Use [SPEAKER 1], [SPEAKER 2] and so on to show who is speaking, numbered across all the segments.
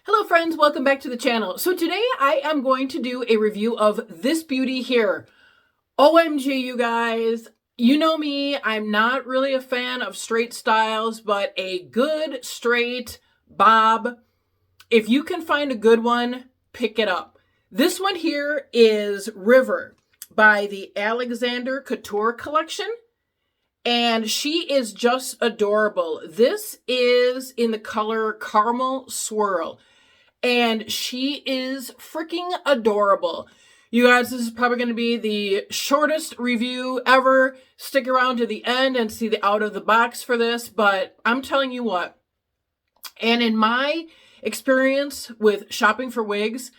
[SPEAKER 1] Hello friends, welcome back to the channel. So today I am going to do a review of this beauty here. OMG, you guys. You know me, I'm not really a fan of straight styles, but a good straight bob, if you can find a good one, pick it up. This one here is River by the Alexander Couture collection. And she is just adorable. This is in the color Caramel Swirl. And she is freaking adorable. You guys, this is probably going to be the shortest review ever. Stick around to the end and see the out of the box for this. But I'm telling you what, and in my experience with shopping for wigs,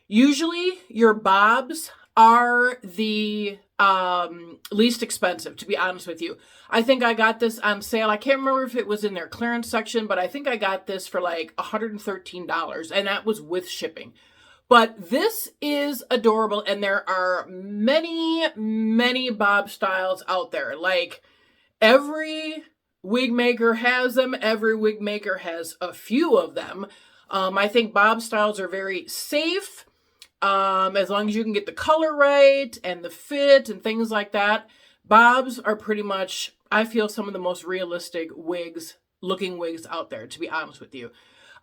[SPEAKER 1] usually your bobs are the least expensive, to be honest with you. I think I got this on sale. I can't remember if it was in their clearance section, but I think I got this for like $113, and that was with shipping. But this is adorable, and there are many, many bob styles out there. Like, every wig maker has them. Every wig maker has a few of them. I think bob styles are very safe. As long as you can get the color right and the fit and things like that. Bobs are pretty much, I feel, some of the most realistic looking wigs out there, to be honest with you.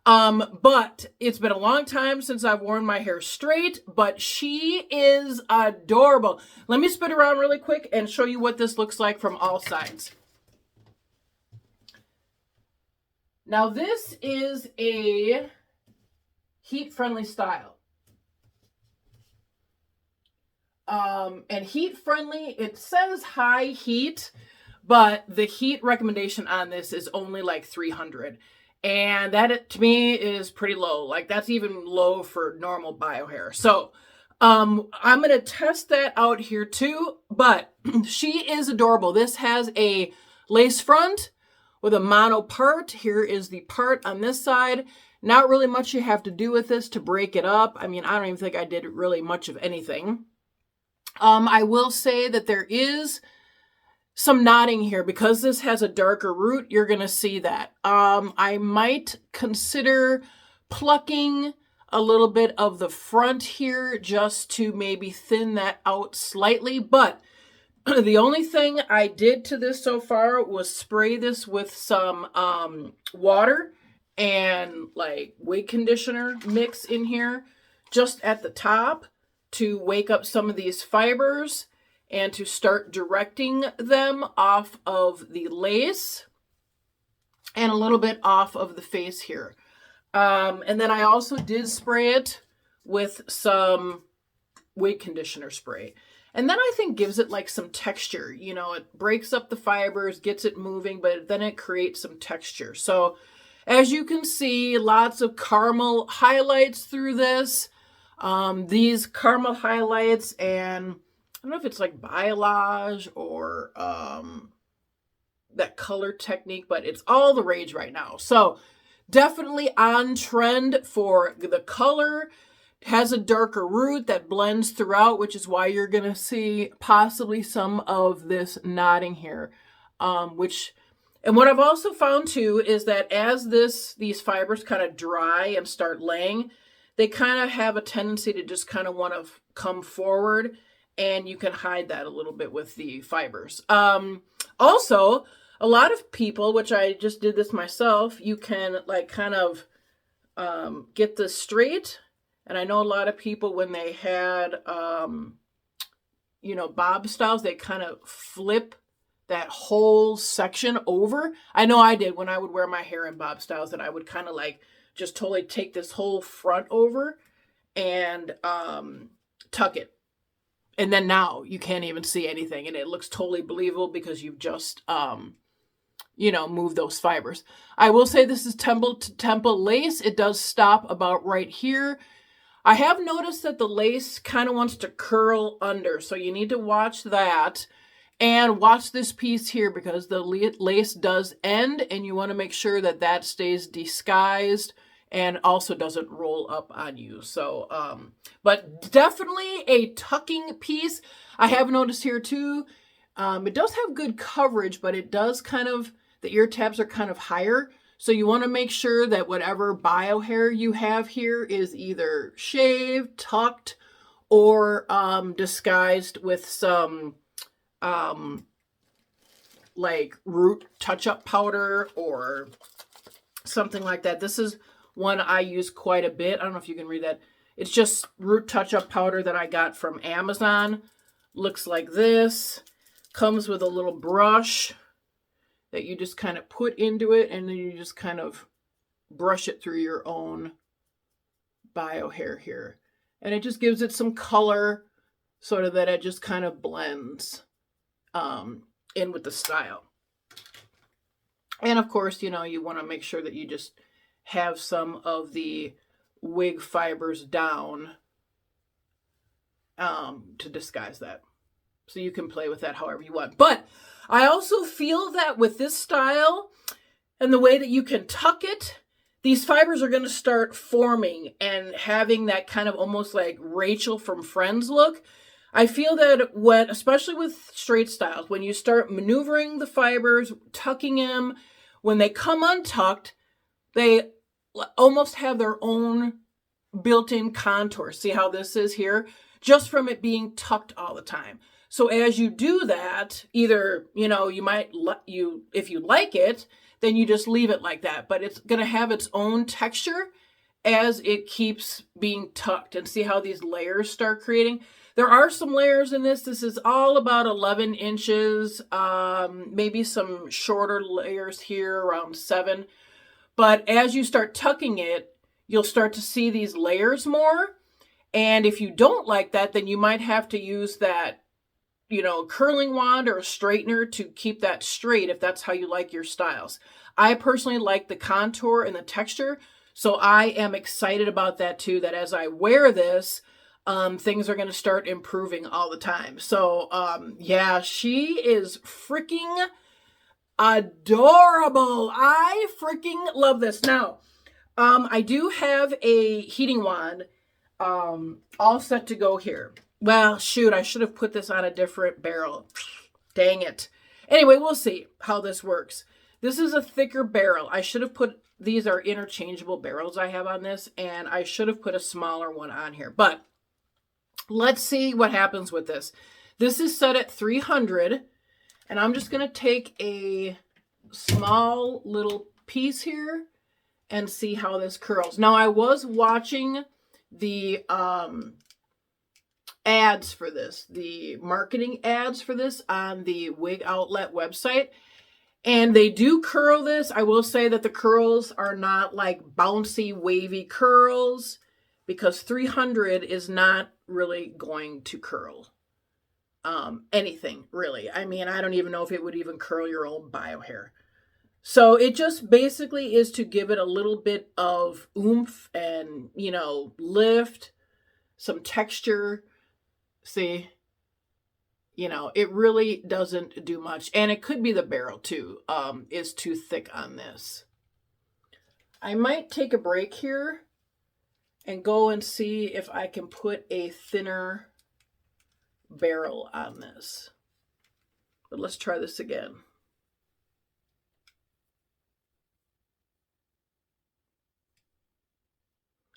[SPEAKER 1] But it's been a long time since I've worn my hair straight, but she is adorable. Let me spin around really quick and show you what this looks like from all sides. Now this is a heat-friendly style. And heat friendly, it says high heat, but the heat recommendation on this is only like 300. And that to me is pretty low. Like, that's even low for normal bio hair. So, I'm going to test that out here too, but she is adorable. This has a lace front with a mono part. Here is the part on this side. Not really much you have to do with this to break it up. I mean, I don't even think I did really much of anything. I will say that there is some knotting here because this has a darker root. You're going to see that. I might consider plucking a little bit of the front here just to maybe thin that out slightly. But the only thing I did to this so far was spray this with some water and like wig conditioner mix in here just at the top, to wake up some of these fibers and to start directing them off of the lace and a little bit off of the face here. And then I also did spray it with some wig conditioner spray. And then I think gives it like some texture. You know, it breaks up the fibers, gets it moving, but then it creates some texture. So as you can see, lots of caramel highlights through this. These caramel highlights, and I don't know if it's like biolage or that color technique, but it's all the rage right now. So definitely on trend for the color. Has a darker root that blends throughout, which is why you're going to see possibly some of this knotting here. And what I've also found too is that as these fibers kind of dry and start laying, they kind of have a tendency to just kind of want to come forward, and you can hide that a little bit with the fibers. Also, a lot of people, which I just did this myself, you can like kind of get this straight. And I know a lot of people, when they had, you know, bob styles, they kind of flip that whole section over. I know I did when I would wear my hair in bob styles, that I would kind of like just totally take this whole front over and tuck it. And then now you can't even see anything, and it looks totally believable because you've just, you know, moved those fibers. I will say this is temple to temple lace. It does stop about right here. I have noticed that the lace kind of wants to curl under, so you need to watch that. And watch this piece here because the lace does end, and you want to make sure that that stays disguised and also doesn't roll up on you. So, but definitely a tucking piece. I have noticed here too, it does have good coverage, but it does kind of, the ear tabs are kind of higher. So you want to make sure that whatever bio hair you have here is either shaved, tucked, or disguised with some like root touch-up powder or something like that. This is one I use quite a bit. I don't know if you can read that. It's just root touch-up powder that I got from Amazon. Looks like this. Comes with a little brush that you just kind of put into it, and then you just kind of brush it through your own bio hair here. And it just gives it some color, sort of that it just kind of blends in with the style. And of course, you know, you want to make sure that you just have some of the wig fibers down to disguise that. So you can play with that however you want. But I also feel that with this style and the way that you can tuck it, these fibers are going to start forming and having that kind of almost like Rachel from Friends look. I feel that when, especially with straight styles, when you start maneuvering the fibers, tucking them, when they come untucked, they almost have their own built-in contour. See how this is here? Just from it being tucked all the time. So as you do that, either, you know, you might, if you like it, then you just leave it like that. But it's going to have its own texture as it keeps being tucked. And see how these layers start creating? There are some layers in this. This is all about 11 inches, maybe some shorter layers here around 7. But as you start tucking it, you'll start to see these layers more. And if you don't like that, then you might have to use that, you know, curling wand or a straightener to keep that straight if that's how you like your styles. I personally like the contour and the texture, so I am excited about that too, that as I wear this, things are going to start improving all the time. So, yeah, she is freaking adorable. I freaking love this. Now, I do have a heating wand all set to go here. Well, shoot, I should have put this on a different barrel. Dang it. Anyway, we'll see how this works. This is a thicker barrel. I should have put, these are interchangeable barrels I have on this, and I should have put a smaller one on here. But let's see what happens with this. This is set at 300, and I'm just going to take a small little piece here and see how this curls. Now, I was watching the ads for this, the marketing ads for this on the Wig Outlet website, and they do curl this. I will say that the curls are not like bouncy, wavy curls, because 300 is not really going to curl anything, really. I mean, I don't even know if it would even curl your own bio hair. So it just basically is to give it a little bit of oomph and, you know, lift, some texture. See, you know, it really doesn't do much. And it could be the barrel too, is too thick on this. I might take a break here and go and see if I can put a thinner barrel on this. But let's try this again.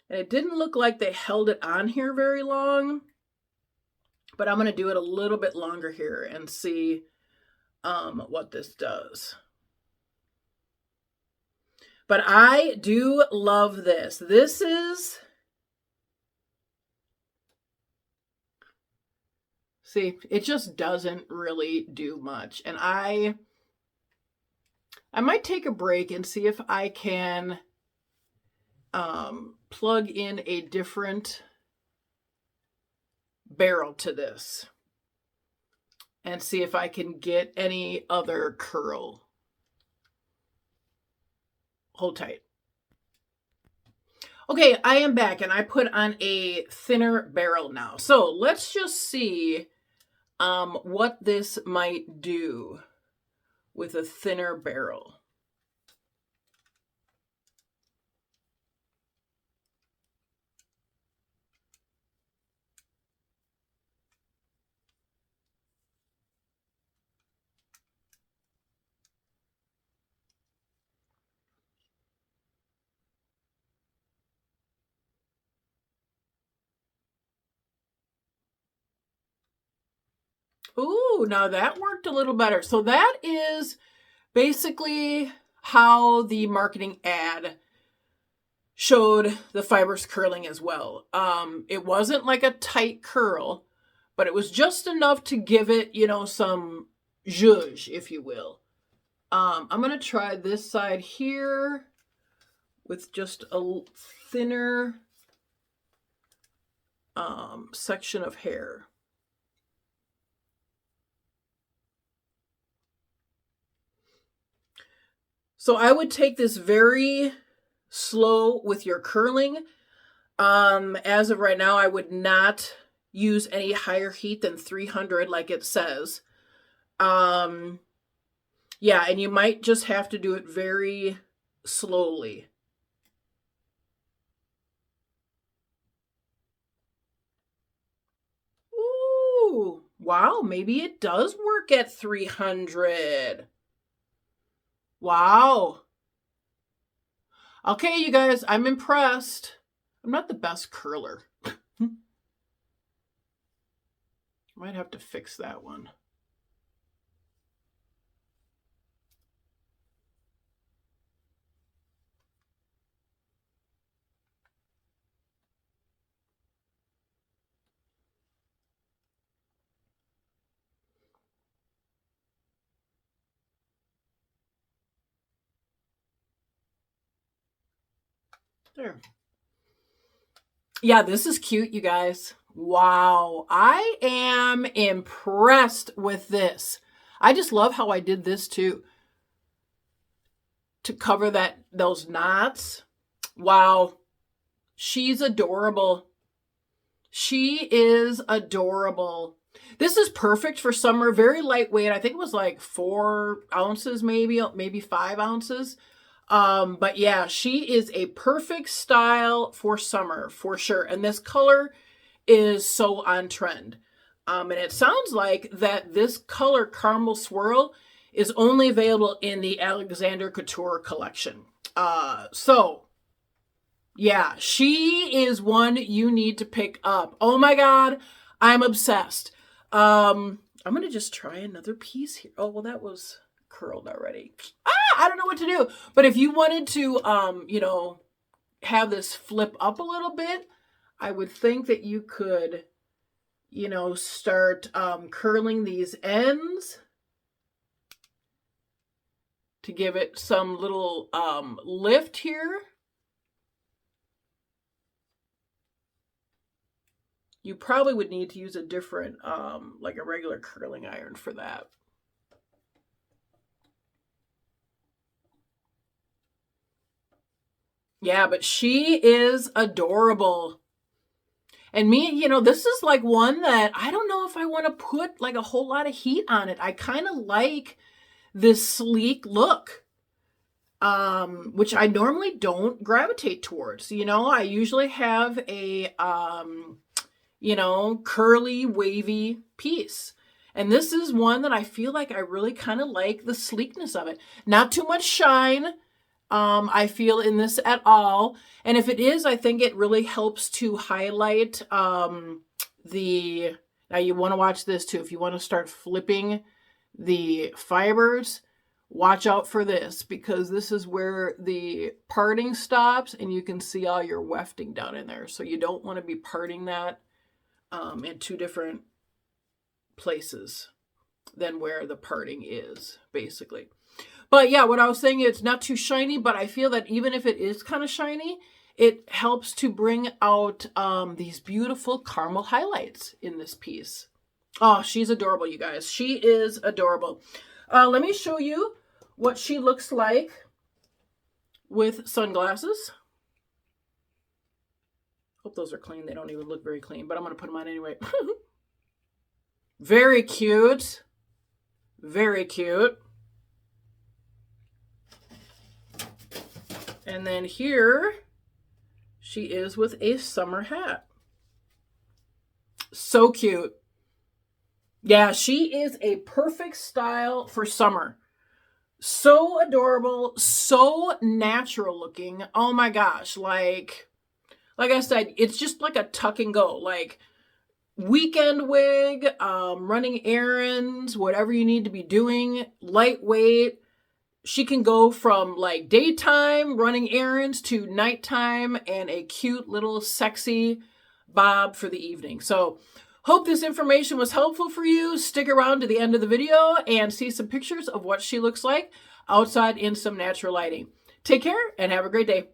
[SPEAKER 1] And it didn't look like they held it on here very long, but I'm going to do it a little bit longer here and see what this does. But I do love this. This is, see, it just doesn't really do much. And I might take a break and see if I can plug in a different barrel to this and see if I can get any other curl. Hold tight. Okay, I am back, and I put on a thinner barrel now. So let's just see what this might do with a thinner barrel. Ooh, now that worked a little better. So that is basically how the marketing ad showed the fibers curling as well. It wasn't like a tight curl, but it was just enough to give it, you know, some zhuzh, if you will. I'm going to try this side here with just a thinner section of hair. So I would take this very slow with your curling. As of right now, I would not use any higher heat than 300 like it says. Yeah, and you might just have to do it very slowly. Ooh, wow, maybe it does work at 300. Wow. Okay, you guys, I'm impressed. I'm not the best curler. Might have to fix that one. There. Yeah, this is cute, you guys. Wow, I am impressed with this. I just love how I did this too. To cover those knots. Wow. She's adorable. She is adorable. This is perfect for summer. Very lightweight. I think it was like 4 ounces, maybe 5 ounces. But yeah, she is a perfect style for summer for sure. And this color is so on trend. And it sounds like that this color caramel swirl is only available in the Alexander Couture collection. So yeah, she is one you need to pick up. Oh my God, I'm obsessed. I'm going to just try another piece here. Oh, well, that was curled already. I don't know what to do. But if you wanted to, you know, have this flip up a little bit, I would think that you could, you know, start curling these ends to give it some little lift here. You probably would need to use a different, like a regular curling iron for that. Yeah, but she is adorable. And me, you know, this is like one that I don't know if I want to put like a whole lot of heat on it. I kind of like this sleek look, which I normally don't gravitate towards. You know, I usually have a, you know, curly, wavy piece. And this is one that I feel like I really kind of like the sleekness of it. Not too much shine, I feel, in this at all. And if it is, I think it really helps to highlight now you want to watch this too. If you want to start flipping the fibers, watch out for this, because this is where the parting stops and you can see all your wefting down in there. So you don't want to be parting that in 2 different places than where the parting is, basically. But yeah, what I was saying, it's not too shiny, but I feel that even if it is kind of shiny, it helps to bring out these beautiful caramel highlights in this piece. Oh, she's adorable, you guys. She is adorable. Let me show you what she looks like with sunglasses. Hope those are clean. They don't even look very clean, but I'm going to put them on anyway. Very cute. Very cute. And then here she is with a summer hat. So cute. Yeah, she is a perfect style for summer. So adorable, so natural looking. Oh my gosh, like I said, it's just like a tuck and go. Like, weekend wig, running errands, whatever you need to be doing, lightweight. She can go from like daytime running errands to nighttime and a cute little sexy bob for the evening. So hope this information was helpful for you. Stick around to the end of the video and see some pictures of what she looks like outside in some natural lighting. Take care and have a great day.